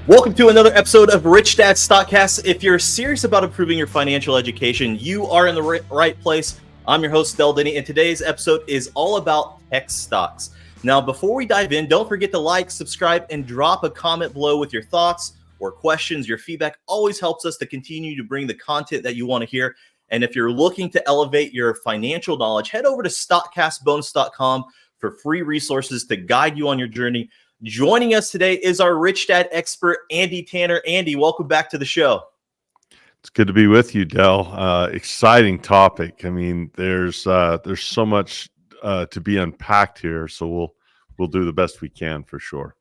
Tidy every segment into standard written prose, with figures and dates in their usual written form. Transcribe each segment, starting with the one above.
Welcome to another episode of Rich Dad Stockcast. If you're serious about improving your financial education, you are in the right place. I'm your host, Denny, and today's episode is all about tech stocks. Now, before we dive in, don't forget to like, subscribe, and drop a comment below with your thoughts or questions. Your feedback always helps us to continue to bring the content that you want to hear. And if you're looking to elevate your financial knowledge, head over to stockcastbonus.com for free resources to guide you on your journey. Joining us today is our Rich Dad expert, Andy Tanner. Andy, welcome back to the show. It's good to be with you, Del. Exciting topic. I mean, there's so much to be unpacked here, so we'll do the best we can for sure.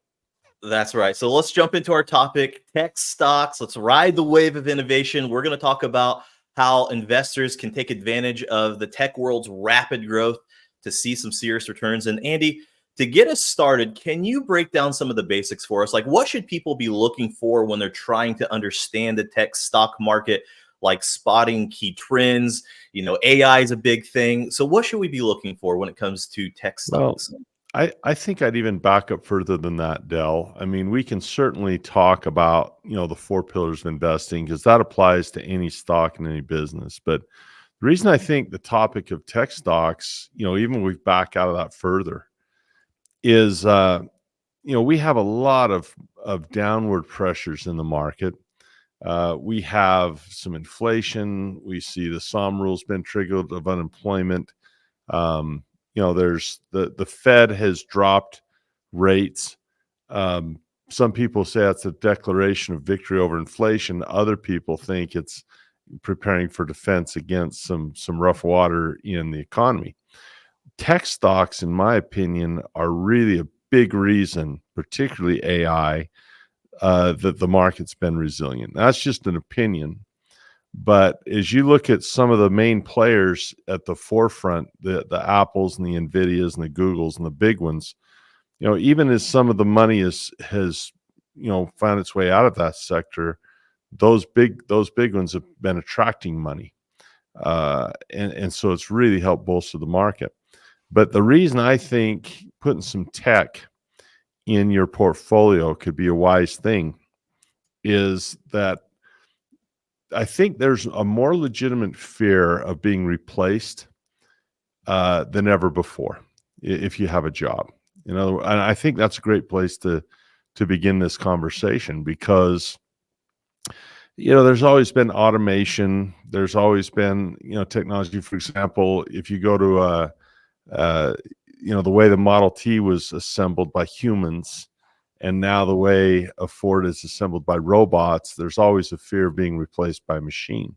That's right. So let's jump into our topic, tech stocks. Let's ride the wave of innovation. We're going to talk about how investors can take advantage of the tech world's rapid growth to see some serious returns. And Andy, to get us started, can you break down some of the basics for us? Like, what should people be looking for when they're trying to understand the tech stock market, like spotting key trends? You know, AI is a big thing. So what should we be looking for when it comes to tech stocks? Well, I think I'd even back up further than that, Del. I mean, we can certainly talk about, the 4 pillars of investing because that applies to any stock and any business. But the reason I think the topic of tech stocks, even we back out of that further, is we have a lot of downward pressures in the market. We have some inflation. We see the SOM rules been triggered of unemployment. There's the Fed has dropped rates. Some people say that's a declaration of victory over inflation. Other people think it's preparing for defense against some rough water in the economy. Tech stocks, in my opinion, are really a big reason, particularly AI, that the market's been resilient. That's just an opinion. But as you look at some of the main players at the forefront, the Apples and the NVIDIAs and the Googles and the big ones, even as some of the money has found its way out of that sector, those big ones have been attracting money. And so it's really helped bolster the market. But the reason I think putting some tech in your portfolio could be a wise thing is that I think there's a more legitimate fear of being replaced than ever before if you have a job. And I think that's a great place to begin this conversation because there's always been automation. There's always been technology. For example, if you go to the way the Model T was assembled by humans and now the way a Ford is assembled by robots, there's always a fear of being replaced by a machine.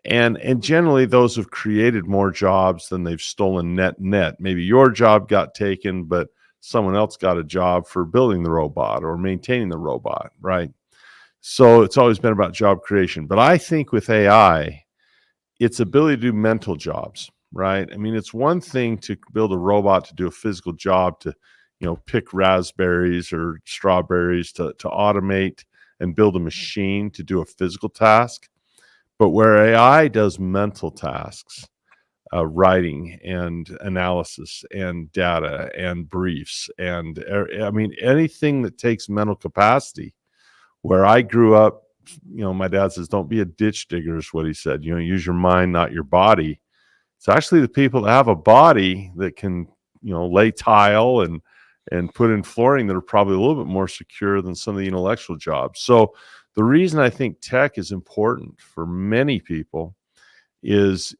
And generally those have created more jobs than they've stolen net. Maybe your job got taken, but someone else got a job for building the robot or maintaining the robot, right? So it's always been about job creation. But I think with AI, its ability to do mental jobs, right? I mean, it's one thing to build a robot to do a physical job, to, pick raspberries or strawberries, to automate and build a machine to do a physical task. But where AI does mental tasks, writing and analysis and data and briefs, and anything that takes mental capacity. Where I grew up, my dad says, don't be a ditch digger is what he said. Use your mind, not your body. It's actually the people that have a body that can, lay tile and put in flooring that are probably a little bit more secure than some of the intellectual jobs. So the reason I think tech is important for many people is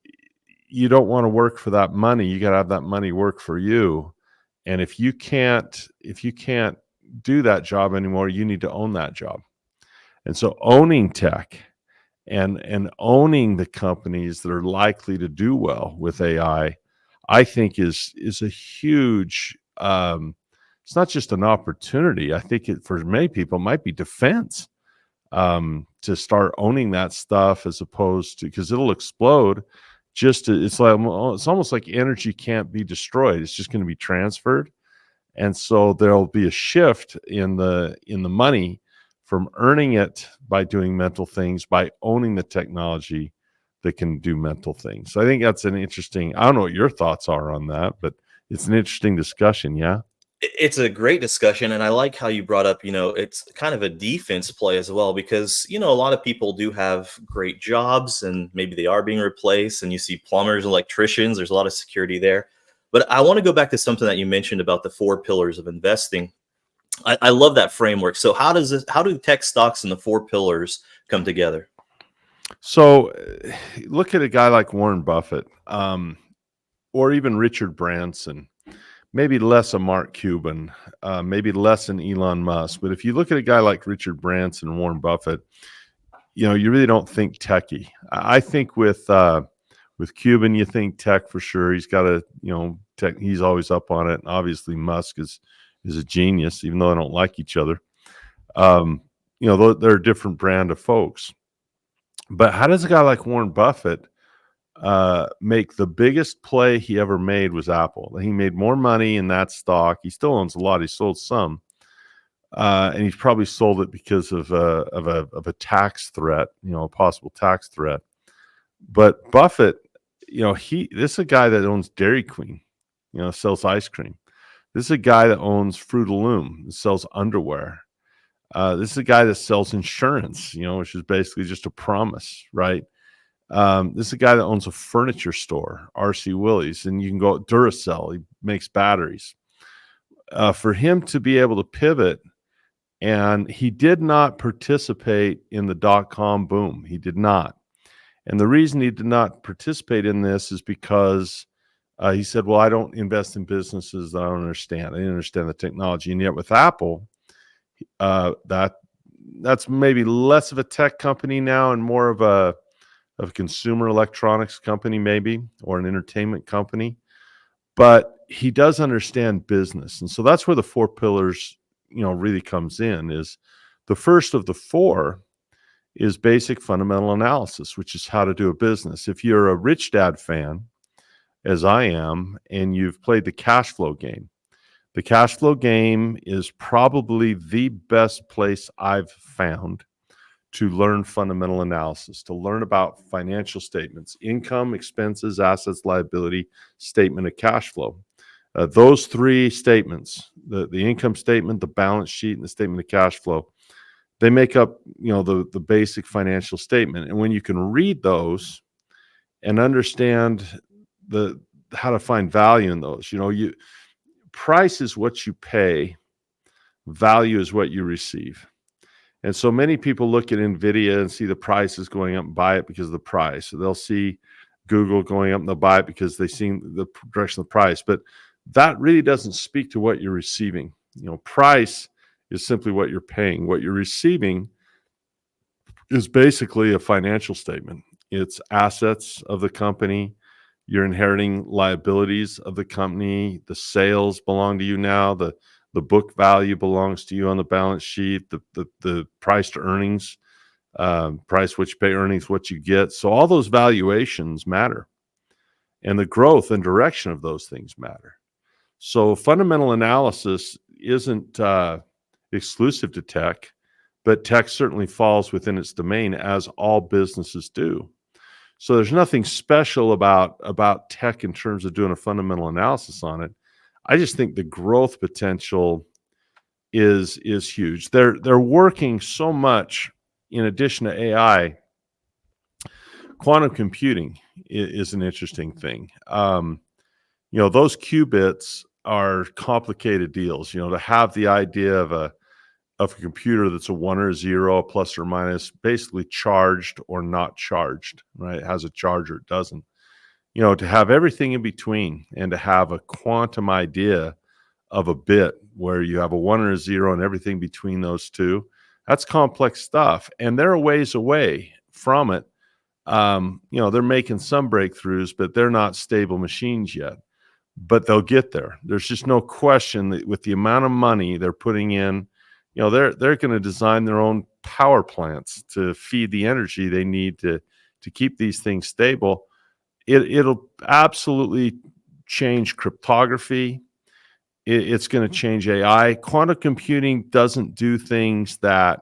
you don't want to work for that money. You got to have that money work for you. And if you can't do that job anymore, you need to own that job. And so owning tech and owning the companies that are likely to do well with AI, I think is a huge, it's not just an opportunity. I think for many people, it might be defense to start owning that stuff as opposed to, because it'll explode. It's almost like energy can't be destroyed. It's just going to be transferred. And so there'll be a shift in the money from earning it by doing mental things, by owning the technology that can do mental things. So I think that's an interesting, I don't know what your thoughts are on that, but it's an interesting discussion. Yeah. It's a great discussion, and I like how you brought up, it's kind of a defense play as well, because, a lot of people do have great jobs and maybe they are being replaced, and you see plumbers, electricians, there's a lot of security there. But I want to go back to something that you mentioned about the four pillars of investing. I love that framework. So how do tech stocks and the four pillars come together? So look at a guy like Warren Buffett, or even Richard Branson, maybe less a Mark Cuban, maybe less an Elon Musk. But if you look at a guy like Richard Branson and Warren Buffett, you really don't think techie. I think with Cuban, you think tech for sure. He's got tech. He's always up on it. And obviously, Musk is a genius, even though they don't like each other. They're a different brand of folks. But how does a guy like Warren Buffett make the biggest play he ever made was Apple? He made more money in that stock. He still owns a lot. He sold some, and he's probably sold it because of a tax threat, a possible tax threat. But Buffett, this is a guy that owns Dairy Queen, sells ice cream. This is a guy that owns Fruit of the Loom, sells underwear. This is a guy that sells insurance, which is basically just a promise, right? This is a guy that owns a furniture store, RC Willey's, and you can go Duracell. He makes batteries. For him to be able to pivot, and he did not participate in the dot-com boom. He did not. And the reason he did not participate in this is because he said, well, I don't invest in businesses that I don't understand. I didn't understand the technology. And yet with Apple, that's maybe less of a tech company now and more of a consumer electronics company, maybe, or an entertainment company. But he does understand business. And so that's where the four pillars, really comes in. Is the first of the four is basic fundamental analysis, which is how to do a business. If you're a Rich Dad fan, as I am, and you've played the cash flow game, the cash flow game is probably the best place I've found to learn fundamental analysis, to learn about financial statements, income, expenses, assets, liability, statement of cash flow. Those three statements, the income statement, the balance sheet, and the statement of cash flow, they make up, the basic financial statement. And when you can read those and understand how to find value in those, price is what you pay, value is what you receive. And so many people look at NVIDIA and see the price is going up and buy it because of the price. So they'll see Google going up and they'll buy it because they see the direction of the price. But that really doesn't speak to what you're receiving. Price is simply what you're paying. What you're receiving is basically a financial statement. It's assets of the company. You're inheriting liabilities of the company. The sales belong to you now. The book value belongs to you on the balance sheet. The price to earnings, price which you pay, earnings what you get. So all those valuations matter, and the growth and direction of those things matter. So fundamental analysis isn't exclusive to tech, but tech certainly falls within its domain, as all businesses do. So there's nothing special about tech in terms of doing a fundamental analysis on it. I just think the growth potential is huge. They're working so much in addition to AI. Quantum computing is an interesting thing. Those qubits are complicated deals. To have the idea of a computer that's a 1 or a 0, a plus or minus, basically charged or not charged, right? It has a charge or it doesn't. To have everything in between and to have a quantum idea of a bit where you have a 1 or a 0 and everything between those two, that's complex stuff. And they're a ways away from it. They're making some breakthroughs, but they're not stable machines yet. But they'll get there. There's just no question that with the amount of money they're putting in, they're going to design their own power plants to feed the energy they need to keep these things stable. It'll absolutely change cryptography. It's going to change AI. Quantum computing doesn't do things that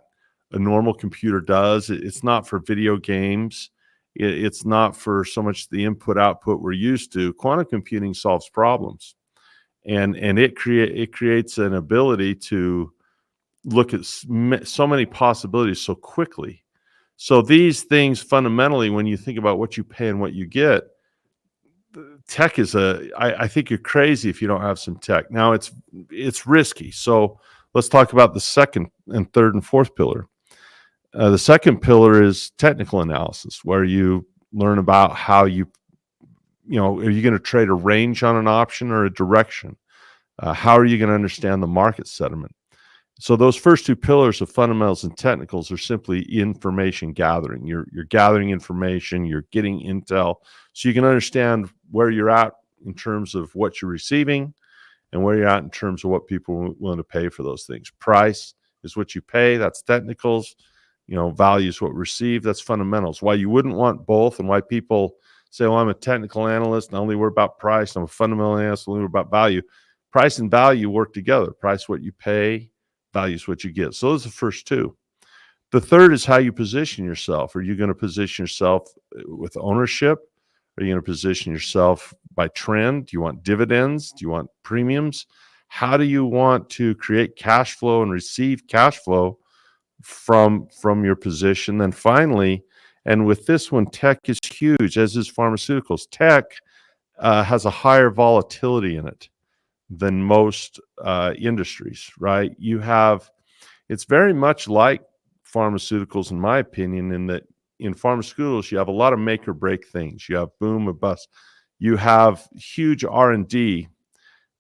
a normal computer does. It's not for video games. It's not for so much the input output we're used to. Quantum computing solves problems. and it creates an ability to look at so many possibilities so quickly. So these things fundamentally, when you think about what you pay and what you get, tech is I think you're crazy if you don't have some tech. Now it's risky. So let's talk about the second and third and fourth pillar. The second pillar is technical analysis, where you learn about how are you going to trade a range on an option or a direction? How are you going to understand the market sentiment? So those first two pillars of fundamentals and technicals are simply information gathering. You're gathering information, you're getting intel, so you can understand where you're at in terms of what you're receiving and where you're at in terms of what people are willing to pay for those things. Price is what you pay, that's technicals. Value is what we receive, that's fundamentals. Why you wouldn't want both, and why people say, well, I'm a technical analyst and I only worry about price, I'm a fundamental analyst, I only worry about value. Price and value work together. Price what you pay, value is what you get. So those are the first two. The third is how you position yourself. Are you going to position yourself with ownership? Are you going to position yourself by trend? Do you want dividends? Do you want premiums? How do you want to create cash flow and receive cash flow from your position? Then finally, and with this one, tech is huge, as is pharmaceuticals. Tech has a higher volatility in it than most industries, right? It's very much like pharmaceuticals, in my opinion, in that in pharmaceuticals, you have a lot of make or break things. You have boom or bust. You have huge R&D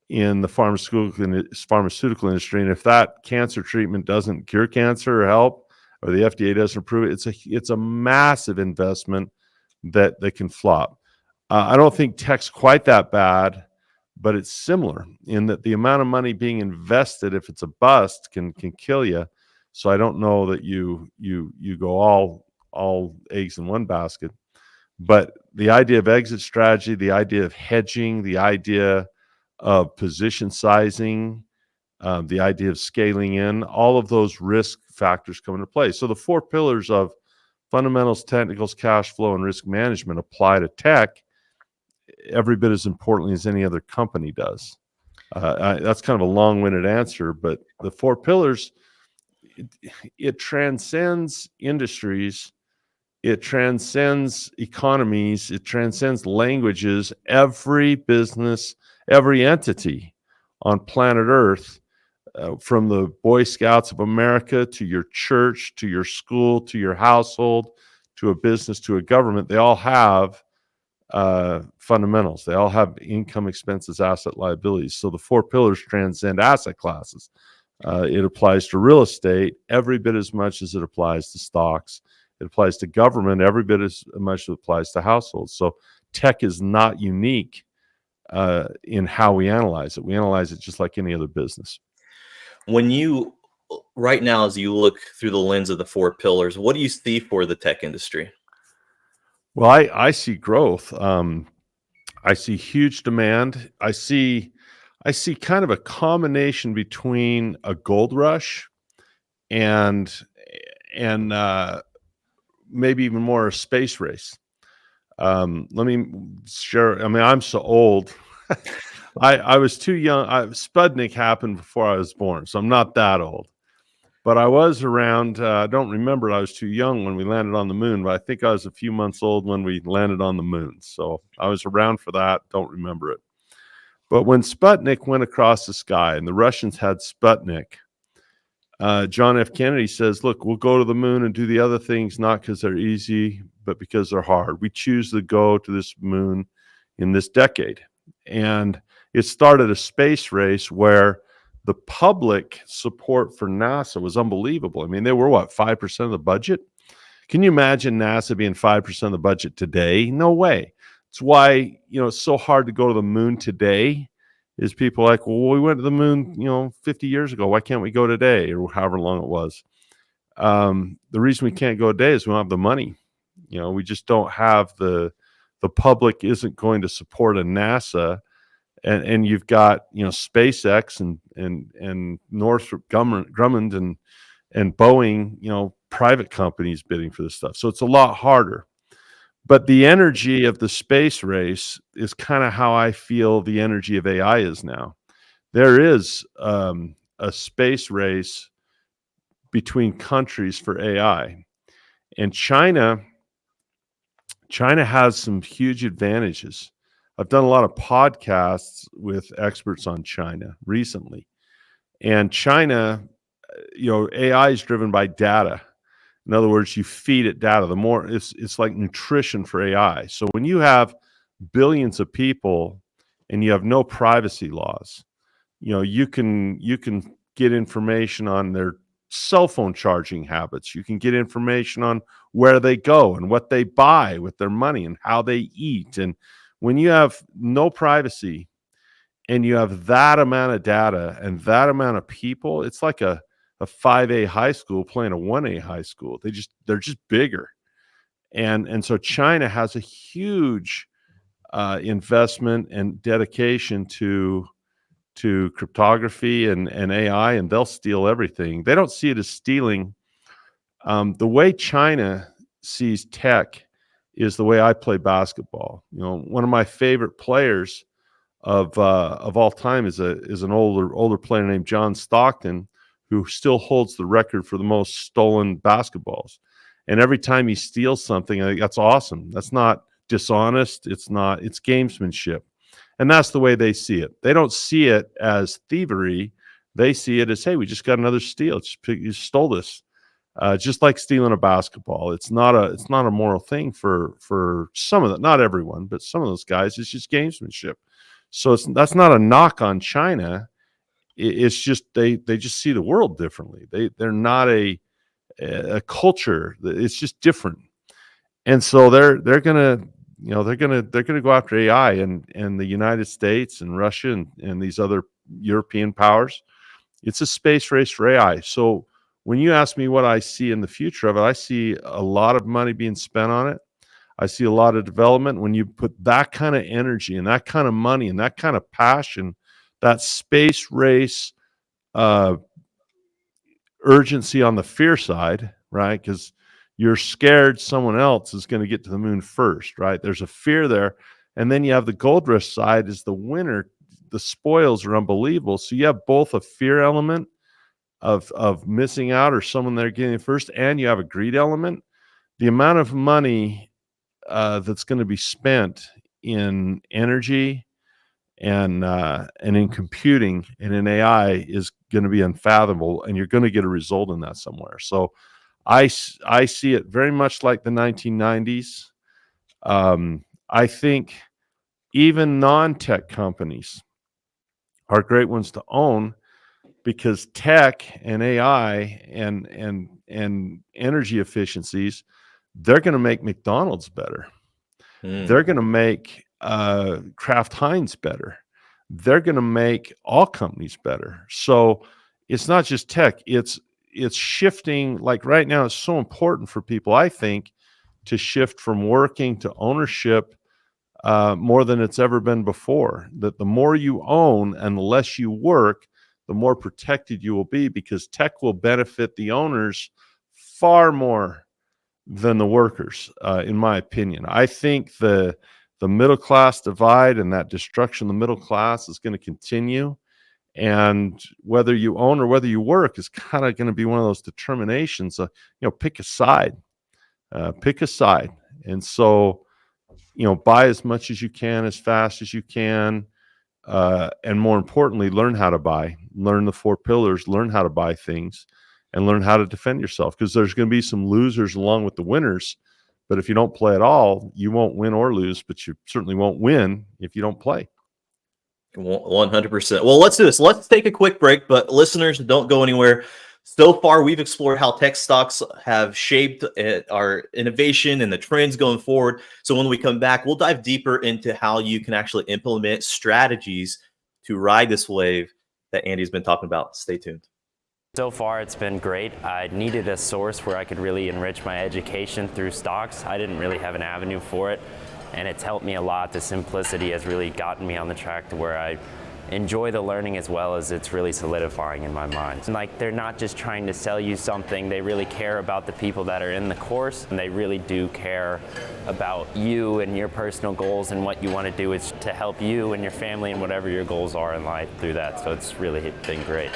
in the pharmaceutical industry. And if that cancer treatment doesn't cure cancer or help, or the FDA doesn't approve it, it's a massive investment that can flop. I don't think tech's quite that bad, but it's similar in that the amount of money being invested, if it's a bust, can kill you. So I don't know that you go all eggs in one basket. But the idea of exit strategy, the idea of hedging, the idea of position sizing, the idea of scaling in, all of those risk factors come into play. So the four pillars of fundamentals, technicals, cash flow, and risk management apply to tech every bit as importantly as any other company does. That's kind of a long-winded answer, but the four pillars, it transcends industries, it transcends economies, it transcends languages. Every business, every entity on planet Earth, from the Boy Scouts of America to your church, to your school, to your household, to a business, to a government, they all have fundamentals. They all have income, expenses, asset, liabilities. So the four pillars transcend asset classes. It applies to real estate every bit as much as it applies to stocks. It applies to government every bit as much as it applies to households. So tech is not unique in how we analyze it. We analyze it just like any other business. Right now, as you look through the lens of the four pillars, what do you see for the tech industry? Well, I see growth. I see huge demand. I see kind of a combination between a gold rush and maybe even more a space race. Let me share. I mean, I'm so old. I was too young. Sputnik happened before I was born, so I'm not that old. But I was around, I don't remember, I was too young when we landed on the moon, but I think I was a few months old when we landed on the moon. So I was around for that, don't remember it. But when Sputnik went across the sky and the Russians had Sputnik, John F. Kennedy says, look, we'll go to the moon and do the other things, not because they're easy, but because they're hard. We choose to go to this moon in this decade. And it started a space race where the public support for NASA was unbelievable. I mean, they were, 5% of the budget? Can you imagine NASA being 5% of the budget today? No way. It's why, it's so hard to go to the moon today, is people like, well, we went to the moon, 50 years ago. Why can't we go today, or however long it was? The reason we can't go today is we don't have the money. We just don't have the public isn't going to support a NASA. And you've got SpaceX and Northrop Grumman and Boeing, private companies bidding for this stuff. So it's a lot harder. But the energy of the space race is kind of how I feel the energy of AI is now. there is a space race between countries for AI, and China has some huge advantages. I've done a lot of podcasts with experts on China recently, and China, AI is driven by data. In other words, you feed it data. The more it's like nutrition for AI. So when you have billions of people and you have no privacy laws, you can get information on their cell phone charging habits. You can get information on where they go and what they buy with their money and how they eat. And when you have no privacy and you have that amount of data and that amount of people, it's like a 5A high school playing a 1A high school. They're just bigger. And so China has a huge investment and dedication to cryptography and AI, and they'll steal everything. They don't see it as stealing. The way China sees tech is the way I play basketball. One of my favorite players of all time is an older player named John Stockton, who still holds the record for the most stolen basketballs. And every time he steals something, I think that's awesome. That's not dishonest. It's gamesmanship. And that's the way they see it. They don't see it as thievery. They see it as, hey, we just got another steal. You stole this. Just like stealing a basketball. It's not a moral thing for some of them, not everyone, but some of those guys. It's just gamesmanship. So that's not a knock on China. It's just they just see the world differently. They're not a culture. It's just different. And so they're gonna go after AI, and the United States and Russia and these other European powers. It's a space race for AI. So when you ask me what I see in the future of it, I see a lot of money being spent on it. I see a lot of development. When you put that kind of energy and that kind of money and that kind of passion, that space race urgency on the fear side, right? Because you're scared someone else is going to get to the moon first, right? There's a fear there. And then you have the gold rush side is the winner. The spoils are unbelievable. So you have both a fear element of missing out or someone there getting it first, and you have a greed element. The amount of money that's going to be spent in energy and in computing and in AI is going to be unfathomable, and you're going to get a result in that somewhere. So I see it very much like the 1990s. I think even non-tech companies are great ones to own, because tech and AI and energy efficiencies, they're going to make McDonald's better. They're going to make Kraft Heinz better. They're going to make all companies better. So it's not just tech. It's shifting. Like right now, it's so important for people, I think, to shift from working to ownership more than it's ever been before. That the more you own and the less you work, the more protected you will be, because tech will benefit the owners far more than the workers, in my opinion. I think the middle class divide and that destruction of the middle class is going to continue. And whether you own or whether you work is kind of going to be one of those determinations. Pick a side. Pick a side. And so, buy as much as you can, as fast as you can. And more importantly, learn how to buy, learn the 4 pillars, learn how to buy things, and learn how to defend yourself, because there's going to be some losers along with the winners. But if you don't play at all, you won't win or lose, but you certainly won't win if you don't play. 100%. Well, let's do this. Let's take a quick break, but listeners, don't go anywhere. So far, we've explored how tech stocks have shaped our innovation and the trends going forward. So when we come back, we'll dive deeper into how you can actually implement strategies to ride this wave that Andy's been talking about. Stay tuned. So far, it's been great. I needed a source where I could really enrich my education through stocks. I didn't really have an avenue for it, and it's helped me a lot. The simplicity has really gotten me on the track to where I enjoy the learning as well as it's really solidifying in my mind. And like, they're not just trying to sell you something, they really care about the people that are in the course, and they really do care about you and your personal goals, and what you want to do is to help you and your family and whatever your goals are in life through that. So it's really been great.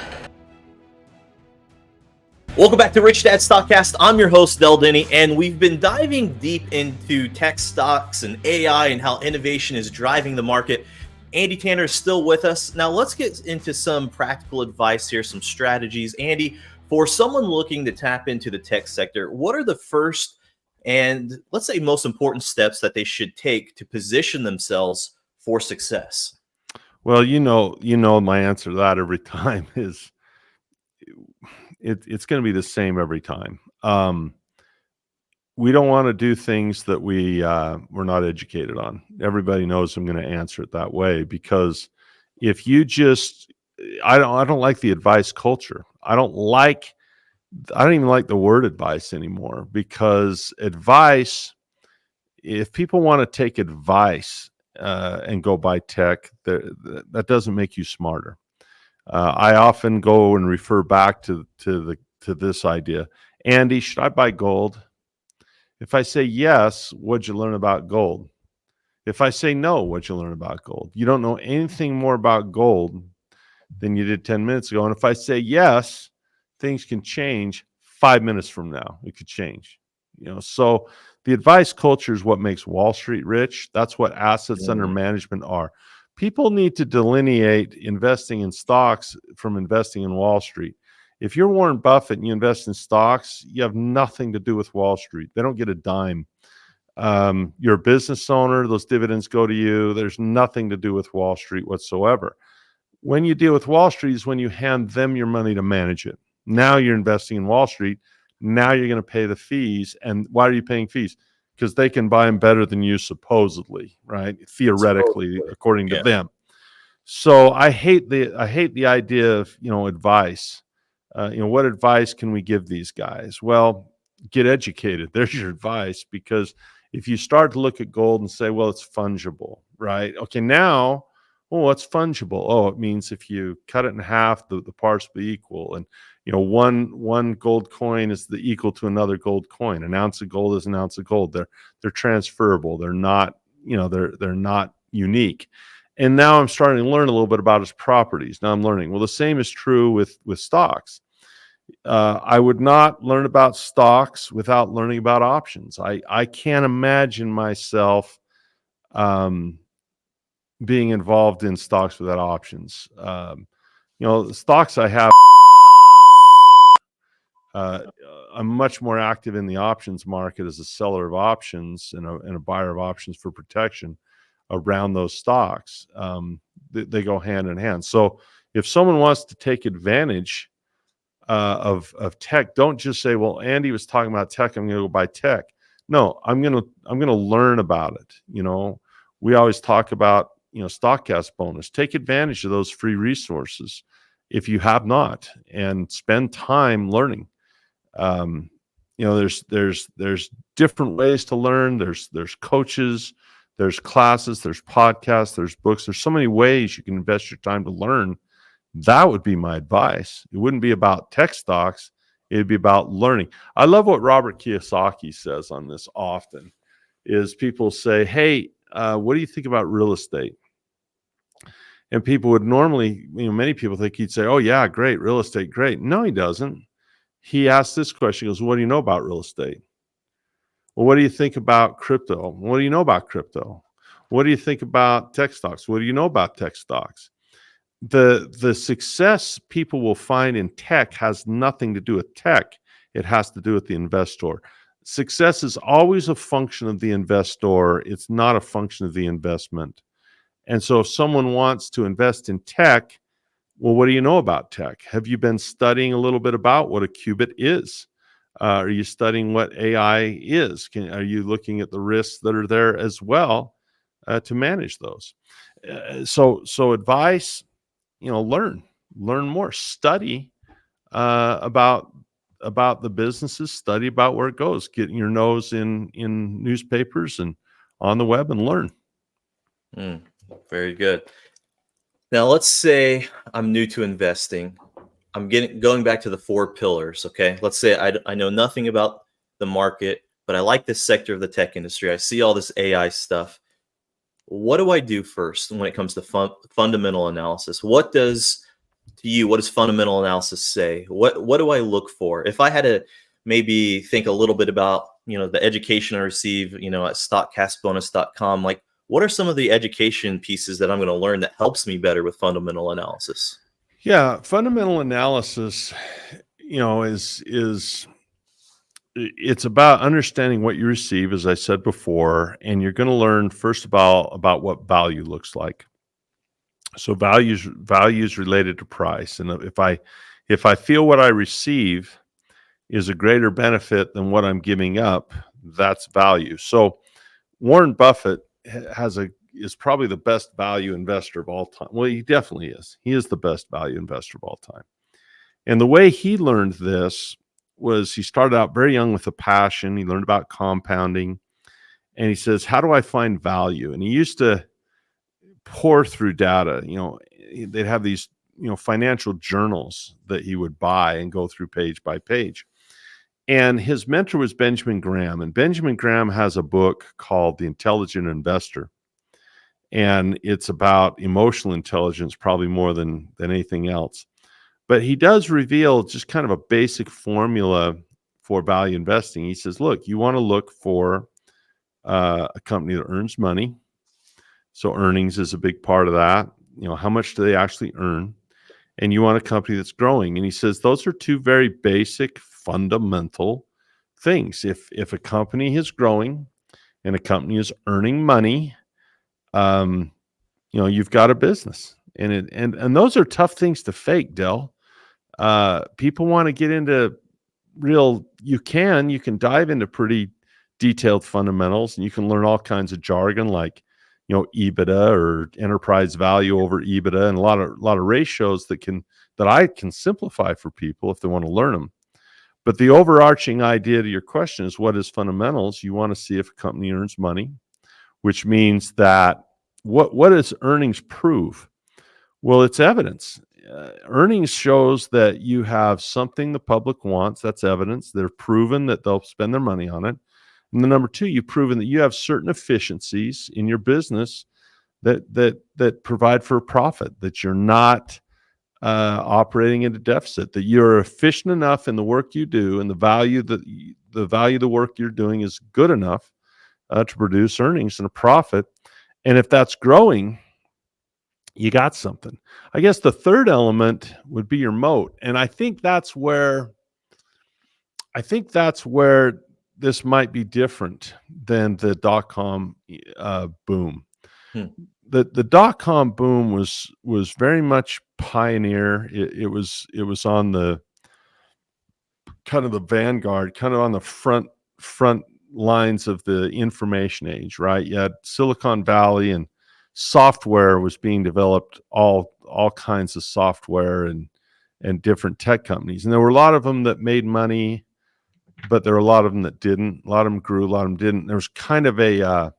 Welcome back to Rich Dad Stockcast. I'm your host, Denney, and we've been diving deep into tech stocks and AI and how innovation is driving the market. Andy Tanner is still with us. Now let's get into some practical advice here, some strategies. Andy, for someone looking to tap into the tech sector, what are the first and, let's say, most important steps that they should take to position themselves for success? Well, you know my answer to that every time is it's going to be the same every time. We don't want to do things that we're not educated on. Everybody knows I'm going to answer it that way, because if you just, I don't like the advice culture. I don't even like the word advice anymore, because advice, if people want to take advice and go buy tech, that doesn't make you smarter. I often go and refer back to this idea. Andy, should I buy gold? If I say yes, what'd you learn about gold? If I say no, what'd you learn about gold? You don't know anything more about gold than you did 10 minutes ago. And if I say yes, things can change 5 minutes from now. It could change. So the advice culture is what makes Wall Street rich. That's what assets under management are. People need to delineate investing in stocks from investing in Wall Street. If you're Warren Buffett and you invest in stocks, you have nothing to do with Wall Street. They don't get a dime. You're a business owner. Those dividends go to you. There's nothing to do with Wall Street whatsoever. When you deal with Wall Street is when you hand them your money to manage it. Now you're investing in Wall Street. Now you're going to pay the fees. And why are you paying fees? Because they can buy them better than you, supposedly, right? Theoretically, according to them. So I hate the idea of advice. What advice can we give these guys? Well, get educated. There's your advice. Because if you start to look at gold and say, well, it's fungible, right? Okay, now, what's fungible? Oh, it means if you cut it in half, the parts will be equal. And one gold coin is equal to another gold coin. An ounce of gold is an ounce of gold. They're transferable. They're not, they're not unique. And now I'm starting to learn a little bit about its properties. Now I'm learning. Well, the same is true with stocks. I would not learn about stocks without learning about options. I can't imagine myself being involved in stocks without options. The stocks I have, I'm much more active in the options market as a seller of options and a buyer of options for protection around those stocks. They go hand in hand. So if someone wants to take advantage of tech, don't just say, well, Andy was talking about tech, I'm going to go buy tech. No, I'm going to learn about it. We always talk about, Stockcast bonus. Take advantage of those free resources if you have not, and spend time learning. There's different ways to learn. There's coaches, there's classes, there's podcasts, there's books. There's so many ways you can invest your time to learn. That would be my advice. It wouldn't be about tech stocks. It'd be about learning. I love what Robert Kiyosaki says on this often, is people say, hey, what do you think about real estate? And people would normally, many people think he'd say, oh yeah, great, real estate, great. No, he doesn't. He asks this question, he goes, what do you know about real estate? Well, what do you think about crypto? What do you know about crypto? What do you think about tech stocks? What do you know about tech stocks? The success people will find in tech has nothing to do with tech. It has to do with the investor. Success is always a function of the investor. It's not a function of the investment. And so if someone wants to invest in tech, well, what do you know about tech? Have you been studying a little bit about what a qubit is? Are you studying what AI is? Are you looking at the risks that are there as well to manage those? So advice, learn more, study about the businesses, study about where it goes, get your nose in newspapers and on the web and learn. Very good. Now, let's say I'm new to investing. I'm going back to the four pillars. Okay, let's say I know nothing about the market, but I like this sector of the tech industry. I see all this AI stuff. What do I do first when it comes to fundamental analysis? What does fundamental analysis say? What do I look for? If I had to maybe think a little bit about, the education I receive, at stockcastbonus.com, like what are some of the education pieces that I'm going to learn that helps me better with fundamental analysis? Yeah, fundamental analysis, is it's about understanding what you receive, as I said before, and you're going to learn first of all about what value looks like. So values related to price, and if I feel what I receive is a greater benefit than what I'm giving up, that's value. So Warren Buffett is probably the best value investor of all time. Well, he definitely is. He is the best value investor of all time. And the way he learned this was he started out very young with a passion. He learned about compounding, and he says, "How do I find value?" And he used to pour through data. They'd have these, financial journals that he would buy and go through page by page. And his mentor was Benjamin Graham. And Benjamin Graham has a book called The Intelligent Investor. And it's about emotional intelligence, probably more than anything else. But he does reveal just kind of a basic formula for value investing. He says, look, you want to look for a company that earns money. So earnings is a big part of that. How much do they actually earn? And you want a company that's growing. And he says those are two very basic, fundamental things. If a company is growing and a company is earning money, you've got a business. And those are tough things to fake, Del. People want to get into you can dive into pretty detailed fundamentals, and you can learn all kinds of jargon like, EBITDA or enterprise value over EBITDA, and a lot of ratios that I can simplify for people if they want to learn them. But the overarching idea to your question is, what is fundamentals? You want to see if a company earns money, which means that what does earnings prove? Well, it's evidence. Earnings shows that you have something the public wants. That's evidence. They're proven that they'll spend their money on it. And the number two, you've proven that you have certain efficiencies in your business that provide for a profit, that you're not operating at a deficit, that you're efficient enough in the work you do, and the value of the work you're doing is good enough to produce earnings and a profit. And if that's growing, you got something. I guess the third element would be your moat. And I think that's where this might be different than the dot-com boom. The dot-com boom was very much pioneer. It was on the kind of the vanguard, kind of on the front lines of the information age, right? You had Silicon Valley, and software was being developed, all kinds of software and different tech companies. And there were a lot of them that made money, but there were a lot of them that didn't. A lot of them grew, a lot of them didn't. There was kind of an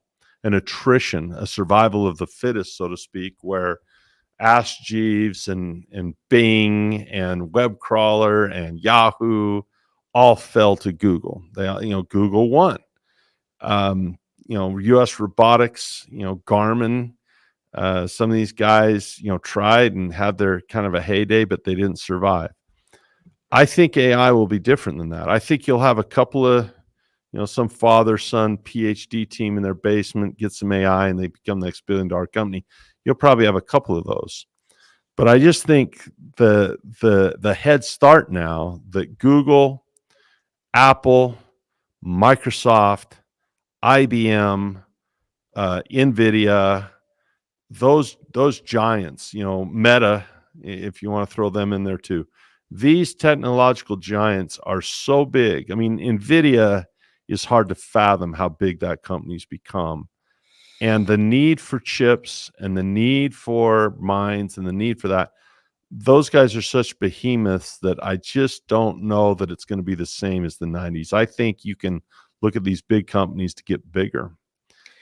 attrition, a survival of the fittest, so to speak, where Ask Jeeves and Bing and Web Crawler and Yahoo all fell to Google. Google won. U.S. robotics, Garmin, some of these guys, tried and had their kind of a heyday, but they didn't survive. I think AI will be different than that. I think you'll have a couple of, some father-son PhD team in their basement gets some AI and they become the next billion-dollar company. You'll probably have a couple of those. But I just think the head start now that Google, Apple, Microsoft, IBM, NVIDIA, those giants, Meta, if you want to throw them in there too. These technological giants are so big. I mean, NVIDIA is hard to fathom how big that company's become. And the need for chips and the need for mines and the need for that, those guys are such behemoths that I just don't know that it's going to be the same as the 90s. I think you can look at these big companies to get bigger.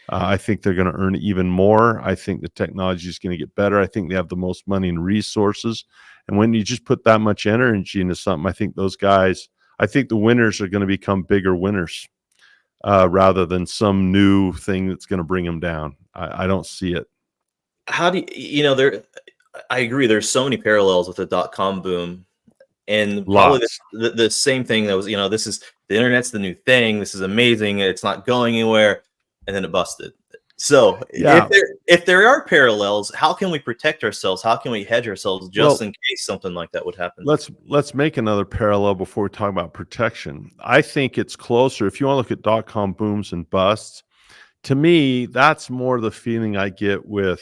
I think they're going to earn even more. I think the technology is going to get better. I think they have the most money and resources. And when you just put that much energy into something, I think those guys, I think the winners are going to become bigger winners rather than some new thing that's going to bring them down. I don't see it. How do there? I agree. There's so many parallels with the dot-com boom, and probably Lots. the same thing that was, this is the internet's the new thing. This is amazing. It's not going anywhere, and then it busted. So Yeah. if there are parallels, how can we protect ourselves? How can we hedge ourselves just Well, in case something like that would happen? let's make another parallel before we talk about protection. I think it's closer. If you want to look at dot-com booms and busts, to me, that's more the feeling I get with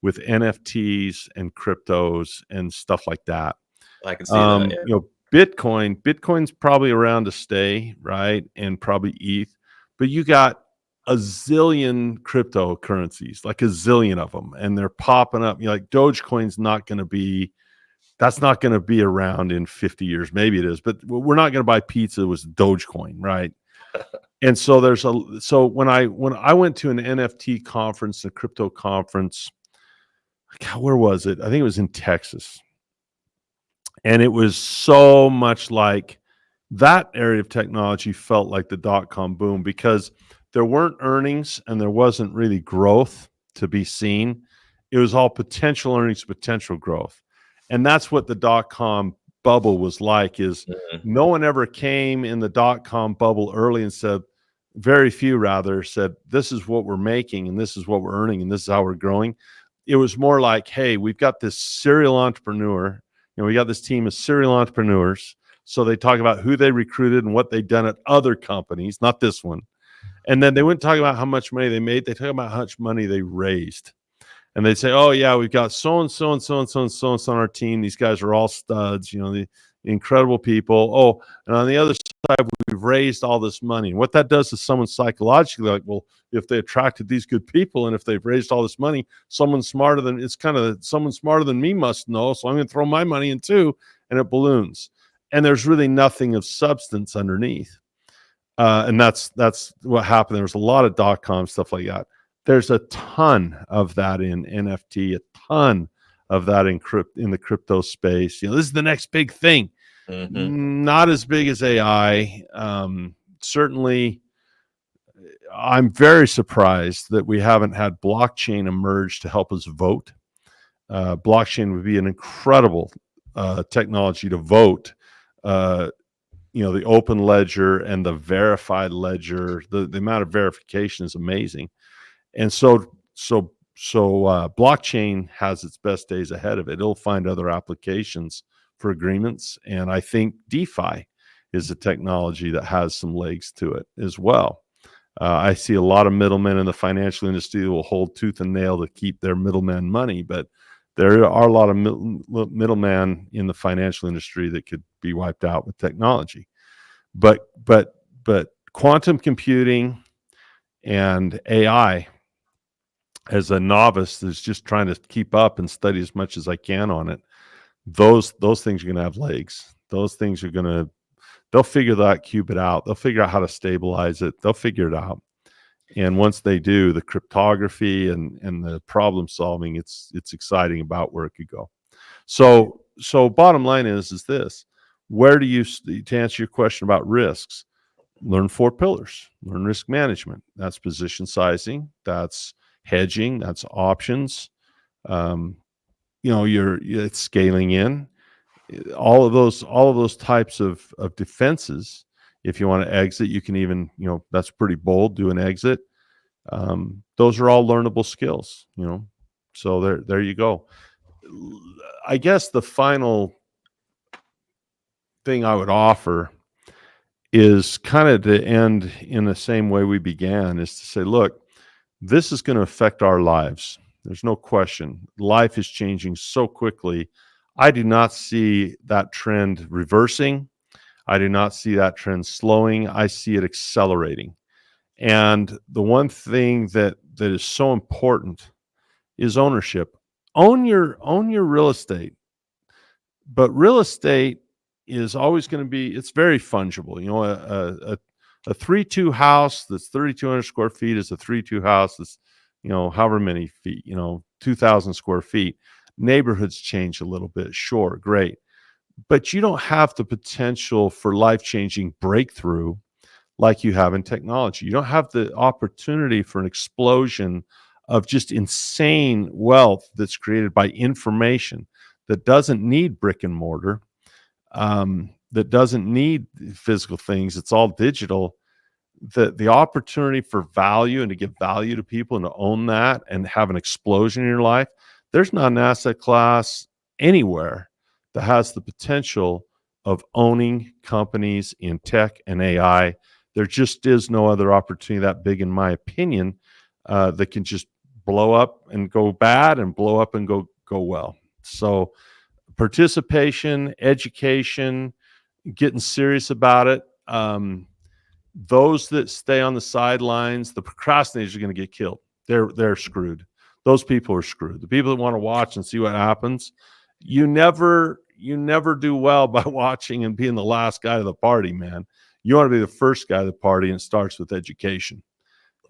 NFTs and cryptos and stuff like that. I can see that. Yeah. Bitcoin's probably around to stay, right? And probably ETH, but you got a zillion cryptocurrencies, like a zillion of them, and they're popping up. Like Dogecoin's not going to be, that's not going to be around in 50 years. Maybe it is, but we're not going to buy pizza with Dogecoin, right? And so when I went to an NFT conference, a crypto conference, God, where was it? I think it was in Texas. And it was so much like that area of technology felt like the dot-com boom because there weren't earnings and there wasn't really growth to be seen. It was all potential earnings, potential growth. And that's what the dot-com bubble was like, is no one ever came in the dot-com bubble early and said, very few rather said, this is what we're making and this is what we're earning and this is how we're growing. It was more like, hey, we've got this serial entrepreneur. We got this team of serial entrepreneurs. So they talk about who they recruited and what they've done at other companies, not this one. And then they wouldn't talk about how much money they made. They talk about how much money they raised. And they'd say, oh, yeah, we've got so-and-so and so-and-so and so-and-so on our team. These guys are all studs, the incredible people. Oh, and on the other side, we've raised all this money. And what that does to someone psychologically, like, well, if they attracted these good people and if they've raised all this money, someone smarter than me must know. So I'm going to throw my money in too. And it balloons. And there's really nothing of substance underneath. And that's what happened. There was a lot of dot-com stuff like that. There's a ton of that in NFT, a ton of that in the crypto space. This is the next big thing. Mm-hmm. Not as big as AI. Certainly, I'm very surprised that we haven't had blockchain emerge to help us vote. Blockchain would be an incredible technology to vote. The open ledger and the verified ledger, the amount of verification is amazing. And so blockchain has its best days ahead of it. It'll find other applications for agreements. And I think DeFi is a technology that has some legs to it as well. I see a lot of middlemen in the financial industry that will hold tooth and nail to keep their middleman money, but there are a lot of middlemen in the financial industry that could be wiped out with technology. But quantum computing and AI, as a novice that's just trying to keep up and study as much as I can on it, those things are going to have legs. Those things are they'll figure that qubit out. They'll figure out how to stabilize it. They'll figure it out. And once they do, the cryptography and the problem solving, it's exciting about where it could go. So bottom line is this: where do you, to answer your question about risks, learn 4 pillars. Learn risk management. That's position sizing. That's hedging. That's options. It's scaling in. All of those types of defenses. If you want to exit, you can even, that's pretty bold, do an exit. Those are all learnable skills, so there you go. I guess the final thing I would offer is kind of to end in the same way we began, is to say, look, this is going to affect our lives. There's no question. Life is changing so quickly. I do not see that trend reversing. I do not see that trend slowing. I see it accelerating. And the one thing that is so important is ownership. Own your real estate. But real estate is always going to be, it's very fungible. A A 3-2 house that's 3,200 square feet is a 3-2 house that's, however many feet, 2,000 square feet. Neighborhoods change a little bit. Sure, great. But you don't have the potential for life-changing breakthrough like you have in technology. You don't have the opportunity for an explosion of just insane wealth that's created by information that doesn't need brick and mortar, that doesn't need physical things. It's all digital. The opportunity for value and to give value to people and to own that and have an explosion in your life, there's not an asset class anywhere that has the potential of owning companies in tech and AI. There just is no other opportunity that big, in my opinion, that can just blow up and go bad and blow up and go well. So participation, education, getting serious about it. Those that stay on the sidelines, the procrastinators are going to get killed. They're screwed. Those people are screwed. The people that want to watch and see what happens, you never do well by watching and being the last guy to the party, man. You want to be the first guy to the party, and it starts with education.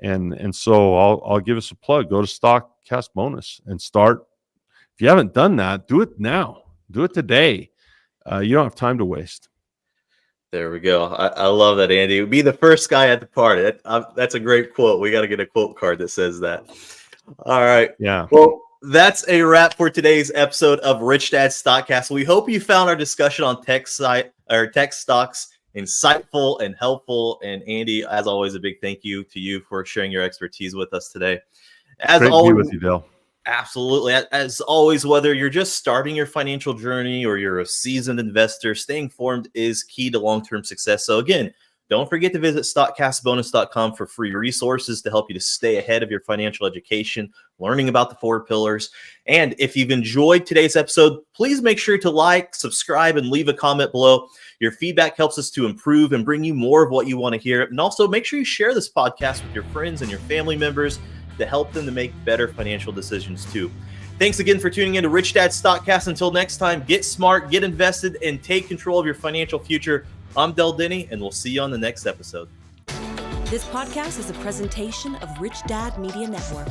And so I'll give us a plug. Go to StockCast Bonus and start. If you haven't done that, do it now. Do it today. You don't have time to waste. There we go. I love that, Andy. Be the first guy at the party. That's a great quote. We got to get a quote card that says that. All right. Yeah. Well, that's a wrap for today's episode of Rich Dad Stockcast. We hope you found our discussion on tech stocks insightful and helpful. And Andy, as always, a big thank you to you for sharing your expertise with us today. As Great always, to be with you, Dale. Absolutely. As always, whether you're just starting your financial journey or you're a seasoned investor, staying informed is key to long-term success. So again, don't forget to visit stockcastbonus.com for free resources to help you to stay ahead of your financial education, learning about the 4 pillars. And if you've enjoyed today's episode, please make sure to like, subscribe, and leave a comment below. Your feedback helps us to improve and bring you more of what you want to hear. And also make sure you share this podcast with your friends and your family members to help them to make better financial decisions too. Thanks again for tuning in to Rich Dad Stockcast. Until next time, get smart, get invested, and take control of your financial future. I'm Denney, and we'll see you on the next episode. This podcast is a presentation of Rich Dad Media Network.